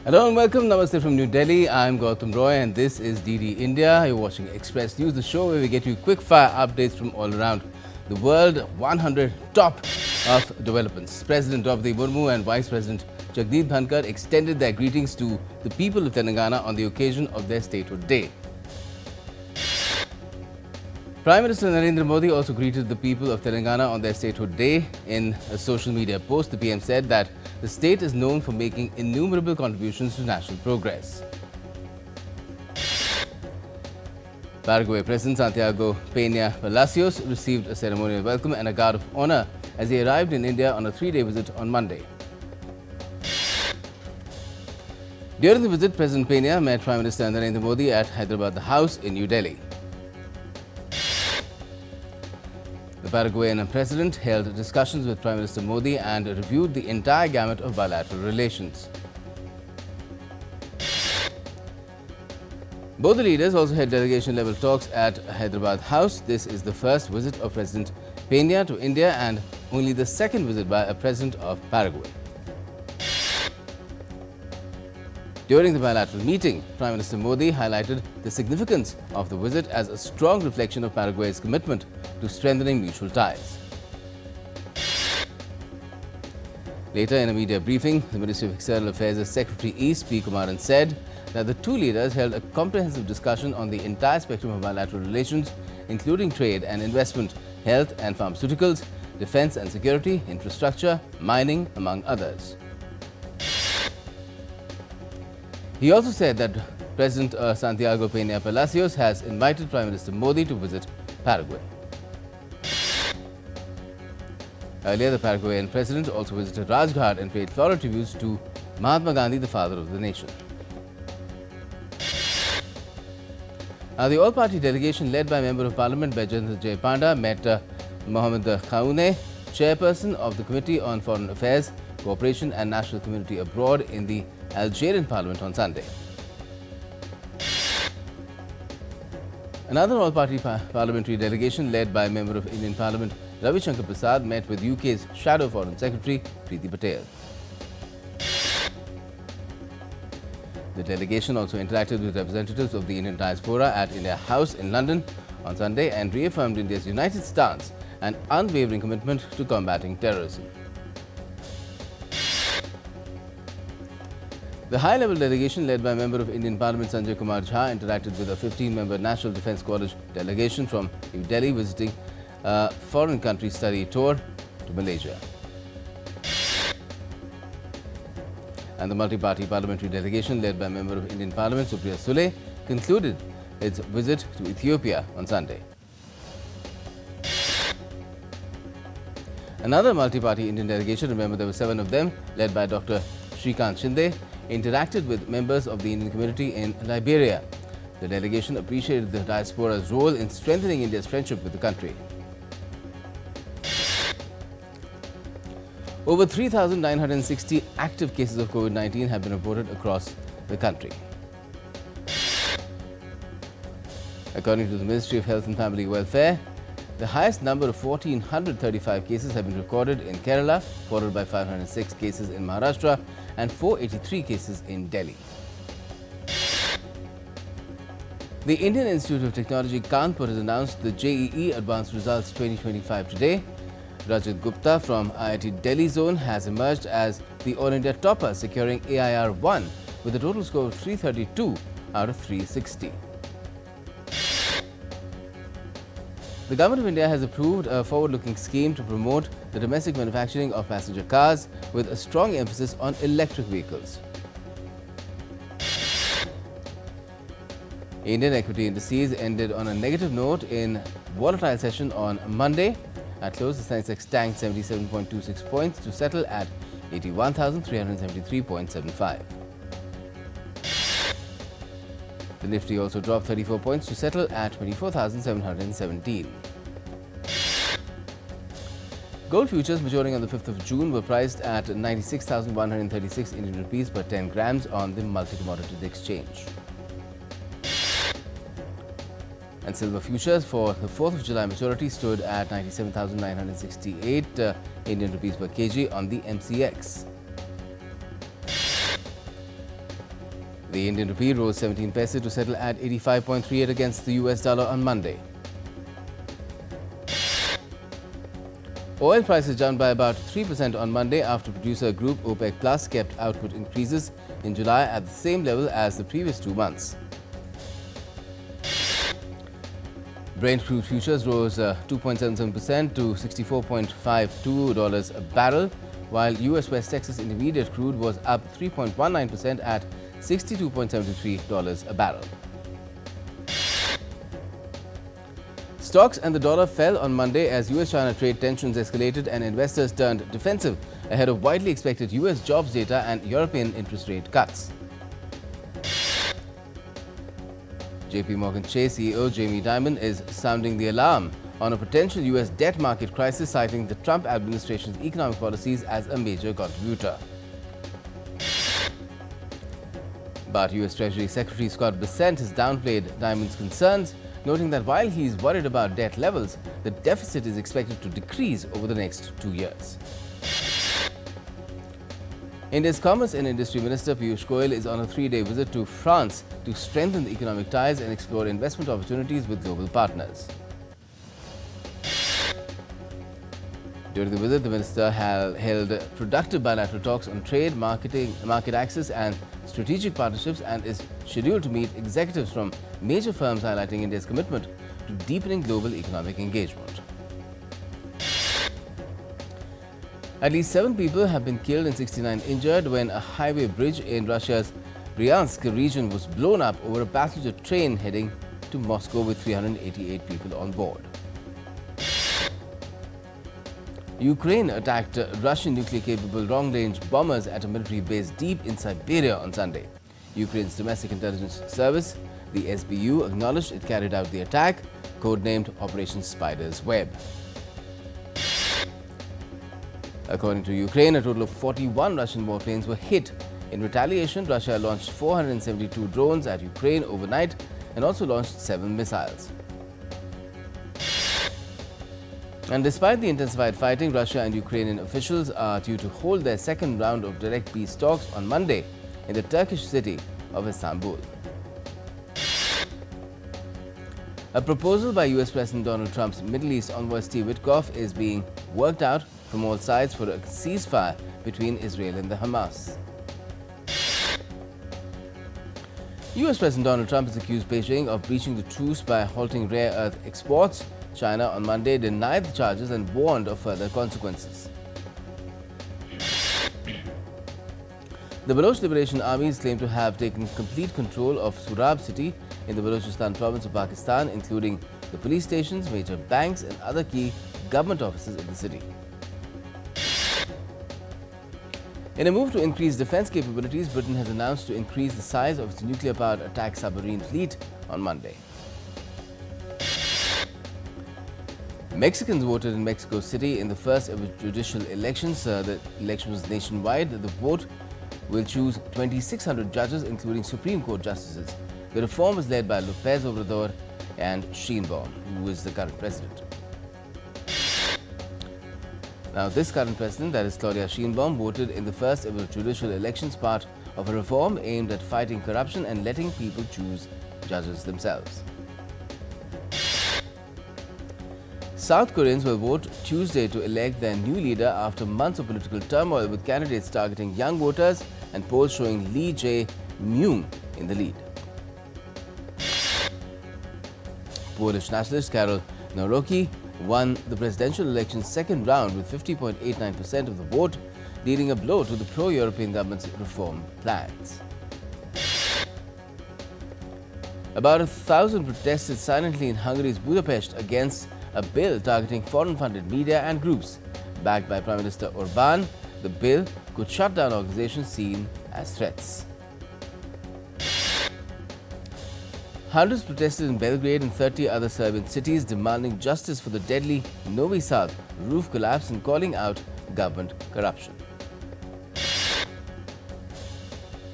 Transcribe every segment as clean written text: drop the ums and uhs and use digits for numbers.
Hello and welcome. Namaste from New Delhi. I'm Gautam Roy and this is DD India. You're watching Express News, the show where we get you quick fire updates from all around the world. 100 top of developments. President Draupadi Murmu and Vice President Jagdeep Dhankar extended their greetings to the people of Telangana on the occasion of their statehood day. Prime Minister Narendra Modi also greeted the people of Telangana on their statehood day. In a social media post, the PM said that the state is known for making innumerable contributions to national progress. Paraguay President Santiago Peña Palacios received a ceremonial welcome and a guard of honor as he arrived in India on a 3-day visit on Monday. During the visit, President Peña met Prime Minister Narendra Modi at Hyderabad House in New Delhi. The Paraguayan president held discussions with Prime Minister Modi and reviewed the entire gamut of bilateral relations. Both the leaders also had delegation-level talks at Hyderabad House. This is the first visit of President Peña to India and only the second visit by a president of Paraguay. During the bilateral meeting, Prime Minister Modi highlighted the significance of the visit as a strong reflection of Paraguay's commitment to strengthening mutual ties. Later, in a media briefing, the Ministry of External Affairs Secretary East P. Kumaran said that the two leaders held a comprehensive discussion on the entire spectrum of bilateral relations, including trade and investment, health and pharmaceuticals, defense and security, infrastructure, mining, among others. He also said that President Santiago Peña Palacios has invited Prime Minister Modi to visit Paraguay. Earlier, the Paraguayan president also visited Rajghat and paid floral tributes to Mahatma Gandhi, the father of the nation. The all-party delegation led by Member of Parliament Baijendra Jay Panda met Mohammed Khaoune, chairperson of the Committee on Foreign Affairs, Cooperation and National Community Abroad in the Algerian Parliament on Sunday. Another all-party parliamentary delegation led by Member of Indian Parliament Ravi Shankar Prasad met with UK's Shadow Foreign Secretary Preeti Patel. The delegation also interacted with representatives of the Indian diaspora at India House in London on Sunday and reaffirmed India's united stance and unwavering commitment to combating terrorism. The high-level delegation led by Member of Indian Parliament Sanjay Kumar Jha interacted with a 15-member National Defence College delegation from New Delhi visiting a foreign country study tour to Malaysia. And the multi-party parliamentary delegation led by Member of Indian Parliament Supriya Sule concluded its visit to Ethiopia on Sunday. Another multi-party Indian delegation, remember there were 7 of them, led by Dr. Shrikant Shinde, interacted with members of the Indian community in Liberia. The delegation appreciated the diaspora's role in strengthening India's friendship with the country. Over 3,960 active cases of COVID-19 have been reported across the country. According to the Ministry of Health and Family Welfare, the highest number of 1,435 cases have been recorded in Kerala, followed by 506 cases in Maharashtra and 483 cases in Delhi. The Indian Institute of Technology Kanpur has announced the JEE Advanced Results 2025 today. Rajat Gupta from IIT Delhi Zone has emerged as the All India topper, securing AIR 1 with a total score of 332 out of 360. The Government of India has approved a forward-looking scheme to promote the domestic manufacturing of passenger cars with a strong emphasis on electric vehicles. Indian equity indices ended on a negative note in volatile session on Monday. At close, the Sensex tanked 77.26 points to settle at 81,373.75. The Nifty also dropped 34 points to settle at 24,717. Gold futures maturing on the 5th of June were priced at 96,136 Indian rupees per 10 grams on the multi-commodity exchange. And silver futures for the 4th of July maturity stood at 97,968 Indian rupees per kg on the MCX. The Indian rupee rose 17 paise to settle at 85.38 against the US dollar on Monday. Oil prices jumped by about 3% on Monday after producer group OPEC Plus kept output increases in July at the same level as the previous 2 months. Brent crude futures rose 2.77% to $64.52 a barrel, while US West Texas Intermediate crude was up 3.19% at $62.73 a barrel. Stocks and the dollar fell on Monday as US-China trade tensions escalated and investors turned defensive ahead of widely expected US jobs data and European interest rate cuts. JP Morgan Chase CEO Jamie Dimon is sounding the alarm on a potential US debt market crisis, citing the Trump administration's economic policies as a major contributor. But US Treasury Secretary Scott Bessent has downplayed Dimon's concerns, noting that while he is worried about debt levels, the deficit is expected to decrease over the next 2 years. India's Commerce and Industry Minister Piyush Goyal is on a 3-day visit to France to strengthen the economic ties and explore investment opportunities with global partners. During the visit, the minister held productive bilateral talks on trade, market access and strategic partnerships, and is scheduled to meet executives from major firms, highlighting India's commitment to deepening global economic engagement. At least 7 people have been killed and 69 injured when a highway bridge in Russia's Bryansk region was blown up over a passenger train heading to Moscow with 388 people on board. Ukraine attacked Russian nuclear-capable long-range bombers at a military base deep in Siberia on Sunday. Ukraine's domestic intelligence service, the SBU, acknowledged it carried out the attack, codenamed Operation Spider's Web. According to Ukraine, a total of 41 Russian warplanes were hit. In retaliation, Russia launched 472 drones at Ukraine overnight and also launched 7 missiles. And despite the intensified fighting, Russia and Ukrainian officials are due to hold their second round of direct peace talks on Monday in the Turkish city of Istanbul. A proposal by US President Donald Trump's Middle East envoy Steve Witkoff is being worked out from all sides for a ceasefire between Israel and the Hamas. US President Donald Trump has accused Beijing of breaching the truce by halting rare earth exports. China on Monday denied the charges and warned of further consequences. The Baloch Liberation Armies claim to have taken complete control of Surab city in the Balochistan province of Pakistan, including the police stations, major banks and other key government offices in the city. In a move to increase defense capabilities, Britain has announced to increase the size of its nuclear-powered attack submarine fleet on Monday. Mexicans voted in Mexico City in the first ever judicial elections. The election was nationwide. The vote will choose 2,600 judges, including Supreme Court justices. The reform was led by López Obrador and Sheinbaum, who is the current president. Now, this current president, that is Claudia Sheinbaum, voted in the first ever judicial elections, part of a reform aimed at fighting corruption and letting people choose judges themselves. South Koreans will vote Tuesday to elect their new leader after months of political turmoil, with candidates targeting young voters and polls showing Lee Jae-myung in the lead. Polish nationalist Karol Nawrocki won the presidential election's second round with 50.89% of the vote, dealing a blow to the pro-European government's reform plans. About 1,000 protested silently in Hungary's Budapest against a bill targeting foreign-funded media and groups. Backed by Prime Minister Orbán, the bill could shut down organizations seen as threats. Hundreds protested in Belgrade and 30 other Serbian cities, demanding justice for the deadly Novi Sad roof collapse and calling out government corruption.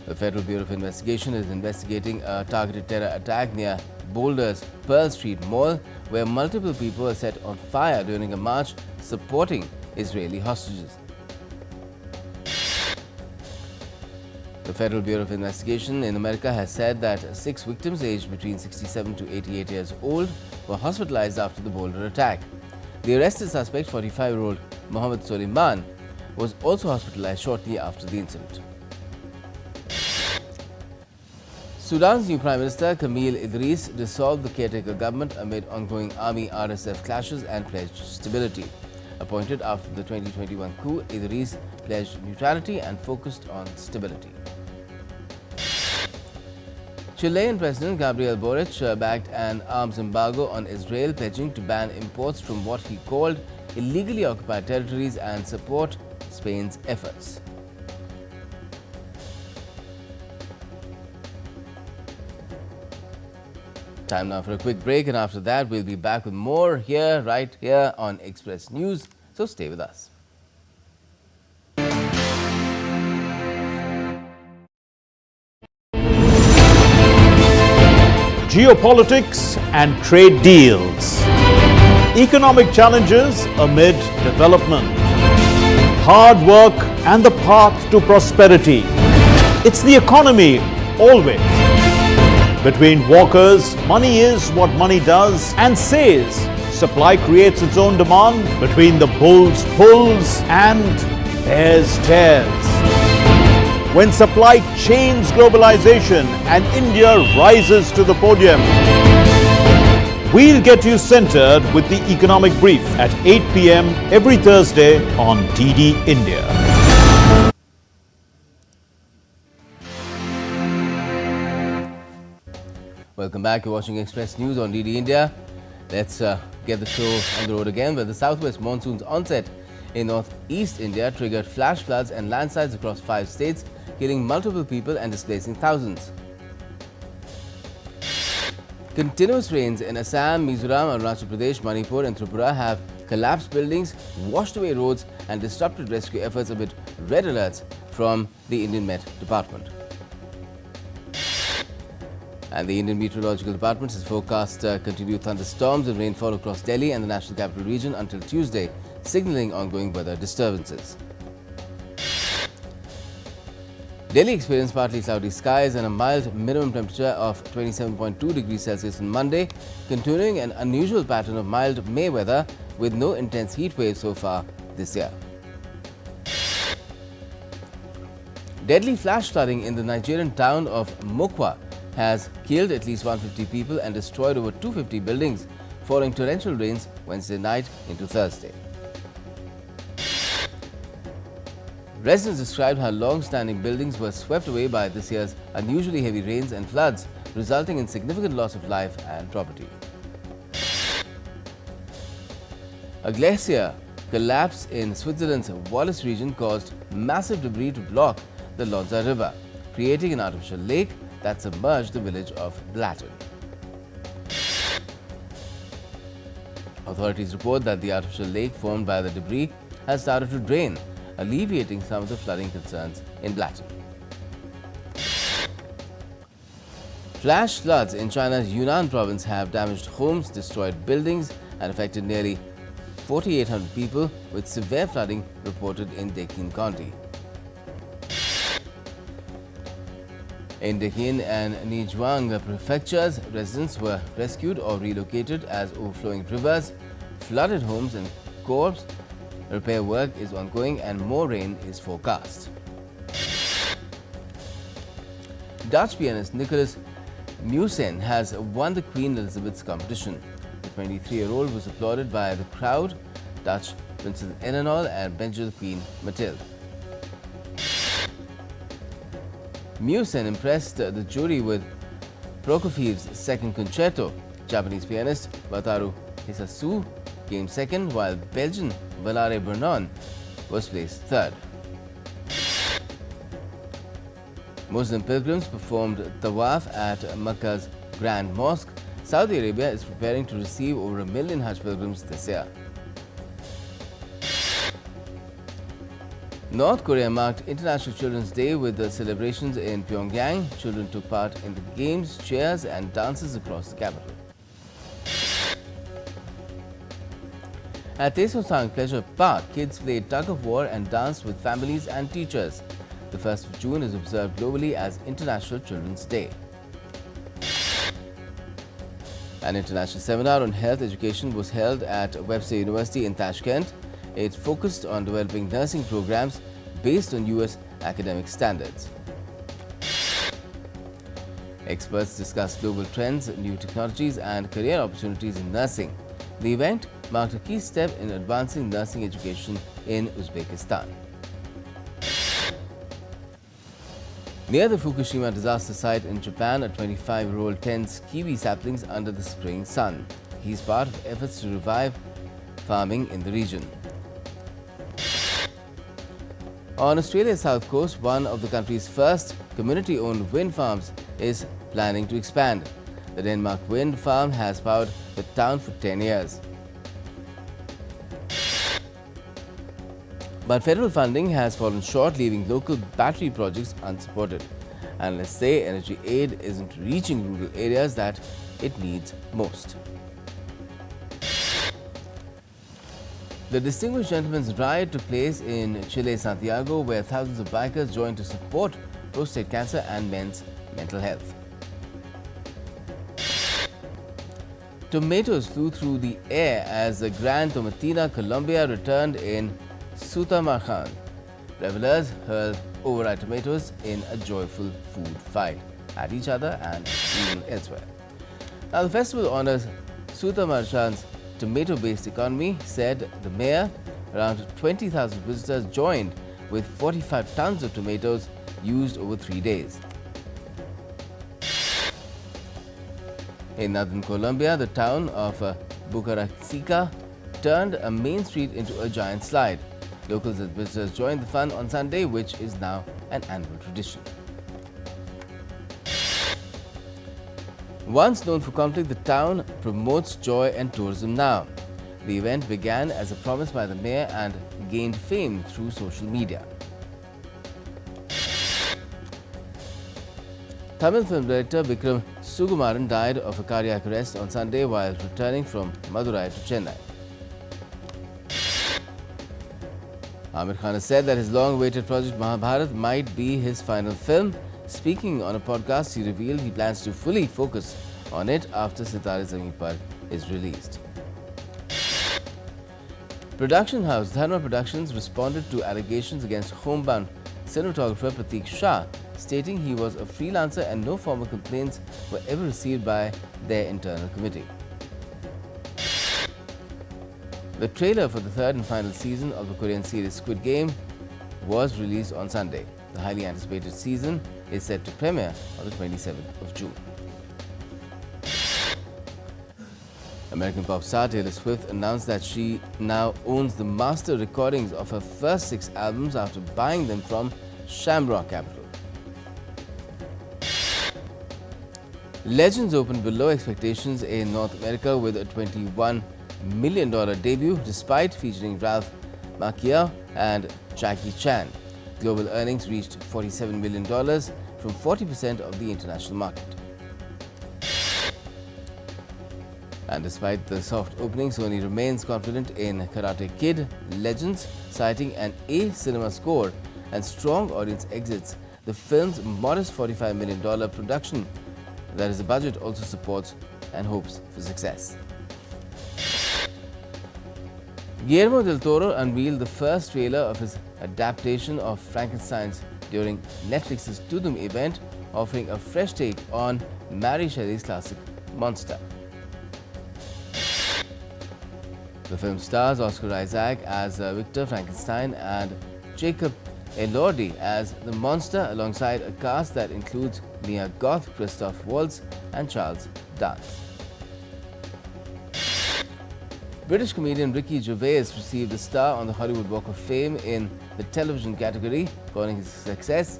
The Federal Bureau of Investigation is investigating a targeted terror attack near Boulder's Pearl Street Mall, where multiple people were set on fire during a march supporting Israeli hostages. The Federal Bureau of Investigation in America has said that 6 victims aged between 67 to 88 years old were hospitalized after the Boulder attack. The arrested suspect, 45-year-old Mohammed Soliman, was also hospitalized shortly after the incident. Sudan's new Prime Minister Camille Idris dissolved the caretaker government amid ongoing army-RSF clashes and pledged stability. Appointed after the 2021 coup, Idris pledged neutrality and focused on stability. Chilean President Gabriel Boric backed an arms embargo on Israel, pledging to ban imports from what he called illegally occupied territories and support Spain's efforts. Time now for a quick break, and after that we'll be back with more right here on Express News. So stay with us. Geopolitics and trade deals. Economic challenges amid development. Hard work and the path to prosperity. It's the economy always. Between walkers, money is what money does and says. Supply creates its own demand. Between the bulls pulls and bears tears. When supply chains globalization and India rises to the podium. We'll get you centered with the Economic Brief at 8 p.m. every Thursday on DD India. Welcome back. You're watching Express News on DD India. Let's get the show on the road again, where the southwest monsoon's onset in northeast India triggered flash floods and landslides across 5 states, killing multiple people and displacing thousands. Continuous rains in Assam, Mizoram, Arunachal Pradesh, Manipur and Tripura have collapsed buildings, washed away roads and disrupted rescue efforts amid red alerts from the Indian Met Department. And the Indian Meteorological Department has forecast continued thunderstorms and rainfall across Delhi and the National Capital Region until Tuesday, signalling ongoing weather disturbances. Delhi experienced partly cloudy skies and a mild minimum temperature of 27.2 degrees Celsius on Monday, continuing an unusual pattern of mild May weather with no intense heat wave so far this year. Deadly flash flooding in the Nigerian town of Mokwa has killed at least 150 people and destroyed over 250 buildings following torrential rains Wednesday night into Thursday. Residents described how long-standing buildings were swept away by this year's unusually heavy rains and floods, resulting in significant loss of life and property. A glacier collapse in Switzerland's Wallis region caused massive debris to block the Lonza River, creating an artificial lake that submerged the village of Blatten. Authorities report that the artificial lake formed by the debris has started to drain, alleviating some of the flooding concerns in Blatten. Flash floods in China's Yunnan province have damaged homes, destroyed buildings and affected nearly 4,800 people, with severe flooding reported in Deqin County. In Deqin and Nizhuang prefectures, residents were rescued or relocated as overflowing rivers flooded homes and corpse. Repair work is ongoing and more rain is forecast. Dutch pianist Nicolas Muysen has won the Queen Elizabeth's competition. The 23-year-old was applauded by the crowd, Dutch Princess Eleanor and Belgian Queen Mathilde. Muysen impressed the jury with Prokofiev's second concerto. Japanese pianist Wataru Hisasu came second, while Belgian Valare Bernon was placed third. Muslim pilgrims performed tawaf at Makkah's Grand Mosque. Saudi Arabia is preparing to receive over 1 million Hajj pilgrims this year. North Korea marked International Children's Day with the celebrations in Pyongyang. Children took part in the games, cheers and dances across the capital. At Taesongsan Pleasure Park, kids played tug of war and danced with families and teachers. The 1st of June is observed globally as International Children's Day. An international seminar on health education was held at Webster University in Tashkent. It focused on developing nursing programs based on US academic standards. Experts discussed global trends, new technologies and career opportunities in nursing. The event marked a key step in advancing nursing education in Uzbekistan. Near the Fukushima disaster site in Japan, a 25-year-old tends kiwi saplings under the spring sun. He is part of efforts to revive farming in the region. On Australia's south coast, one of the country's first community-owned wind farms is planning to expand. The Denmark wind farm has powered the town for 10 years. But federal funding has fallen short, leaving local battery projects unsupported. Analysts say energy aid isn't reaching rural areas that it needs most. The distinguished gentleman's riot took place in Chile's Santiago, where thousands of bikers joined to support prostate cancer and men's mental health. Tomatoes flew through the air as the Gran Tomatina Colombia returned in Sutamarhan. Revelers hurled overripe tomatoes in a joyful food fight at each other and even elsewhere. Now, the festival honors Sutamarhan's tomato-based economy, said the mayor. Around 20,000 visitors joined, with 45 tons of tomatoes used over 3 days. In northern Colombia, the town of Bucaramanga turned a main street into a giant slide. Locals and visitors joined the fun on Sunday, which is now an annual tradition. Once known for conflict, the town promotes joy and tourism now. The event began as a promise by the mayor and gained fame through social media. Tamil film director Vikram Sugumaran died of a cardiac arrest on Sunday while returning from Madurai to Chennai. Amir Khan has said that his long-awaited project Mahabharat might be his final film. Speaking on a podcast, he revealed he plans to fully focus on it after Sitare Zameen Par is released. Production house Dharma Productions responded to allegations against homebound cinematographer Pratik Shah, stating he was a freelancer and no formal complaints were ever received by their internal committee. The trailer for the third and final season of the Korean series Squid Game was released on Sunday. The highly anticipated season is set to premiere on the 27th of June. American pop star Taylor Swift announced that she now owns the master recordings of her first 6 albums after buying them from Shamrock Capital. Legends opened below expectations in North America with a $21 million debut despite featuring Ralph Macchio and Jackie Chan. Global earnings reached $47 million from 40% of the international market. And despite the soft opening, Sony remains confident in Karate Kid Legends, citing an A cinema score and strong audience exits. The film's modest $45 million production, that is the budget, also supports and hopes for success. Guillermo del Toro unveiled the first trailer of his adaptation of Frankenstein's during Netflix's Tudum event, offering a fresh take on Mary Shelley's classic monster. The film stars Oscar Isaac as Victor Frankenstein and Jacob Elordi as the monster, alongside a cast that includes Mia Goth, Christoph Waltz and Charles Dance. British comedian Ricky Gervais received a star on the Hollywood Walk of Fame in the television category, calling his success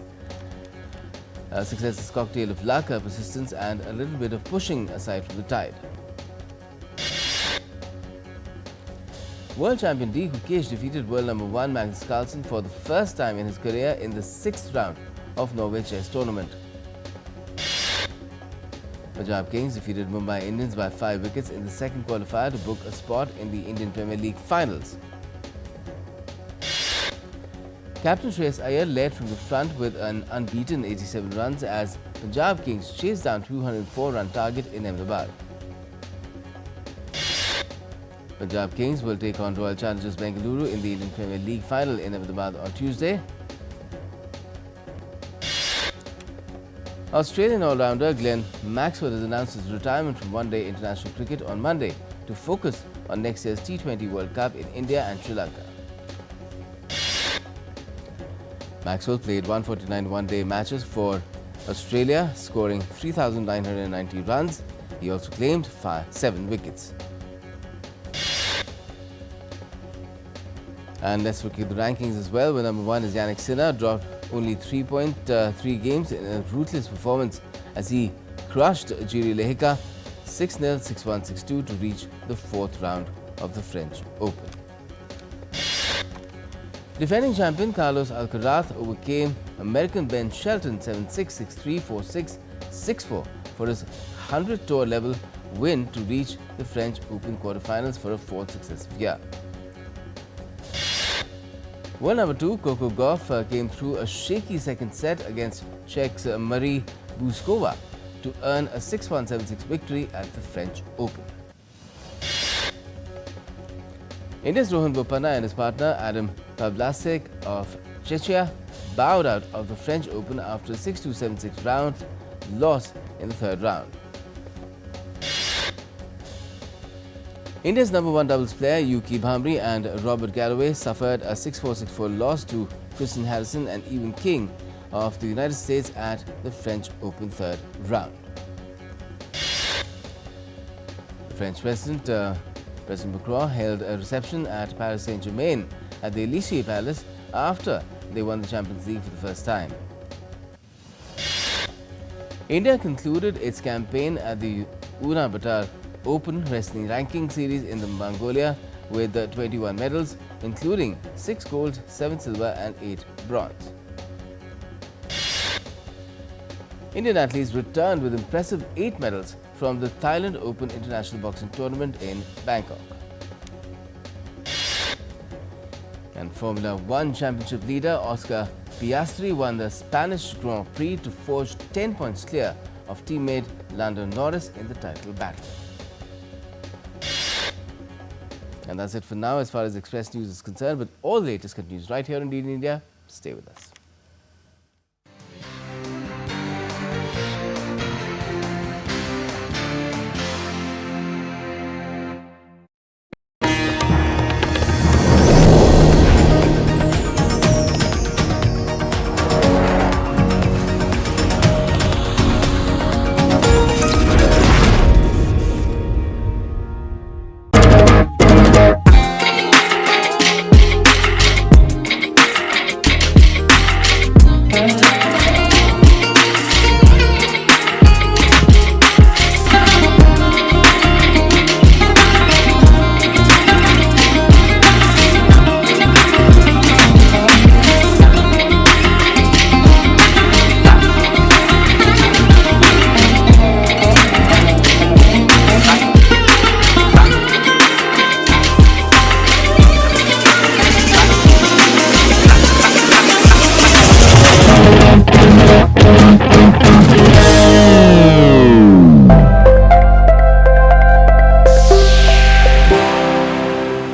is cocktail of luck, persistence and a little bit of pushing aside from the tide. World champion D. Gukesh defeated world number 1 Magnus Carlsen for the first time in his career in the 6th round of Norway Chess Tournament. Punjab Kings defeated Mumbai Indians by 5 wickets in the second qualifier to book a spot in the Indian Premier League finals. Captain Shreyas Iyer led from the front with an unbeaten 87 runs as Punjab Kings chased down 204-run target in Ahmedabad. Punjab Kings will take on Royal Challengers Bengaluru in the Indian Premier League final in Ahmedabad on Tuesday. Australian all-rounder Glenn Maxwell has announced his retirement from one-day international cricket on Monday to focus on next year's T20 World Cup in India and Sri Lanka. Maxwell played 149 one-day matches for Australia, scoring 3,990 runs. He also claimed 7 wickets. And let's look at the rankings as well, where number 1 is Yannick Sinner, dropped only 3.3 games in a ruthless performance as he crushed Jiri Lehika 6-0, 6-1, 6-2 to reach the 4th round of the French Open. Defending champion Carlos Alcaraz overcame American Ben Shelton 7-6, 6-3, 4-6, 6-4 for his 100th tour level win to reach the French Open quarterfinals for a 4th successive year. World number 2, Coco Gauff came through a shaky second set against Czech's Marie Buzkova to earn a 6-1, 7-6 victory at the French Open. India's Rohan Bopanna and his partner Adam Pavlasek of Czechia bowed out of the French Open after a 6-2, 7-6 round loss in the 3rd round. India's number 1 doubles player Yuki Bhamri and Robert Galloway suffered a 6-4, 6-4 loss to Christian Harrison and Evan King of the United States at the French Open 3rd round. The French President, President Macron, held a reception at Paris Saint-Germain at the Élysée Palace after they won the Champions League for the first time. India concluded its campaign at the Ulaanbaatar Open Wrestling Ranking Series in the Mongolia with 21 medals, including 6 gold, 7 silver and 8 bronze. Indian athletes returned with impressive 8 medals from the Thailand Open International Boxing Tournament in Bangkok. And Formula 1 Championship leader Oscar Piastri won the Spanish Grand Prix to forge 10 points clear of teammate Lando Norris in the title battle. And that's it for now as far as Express News is concerned, but all the latest continues right here on DD India. Stay with us.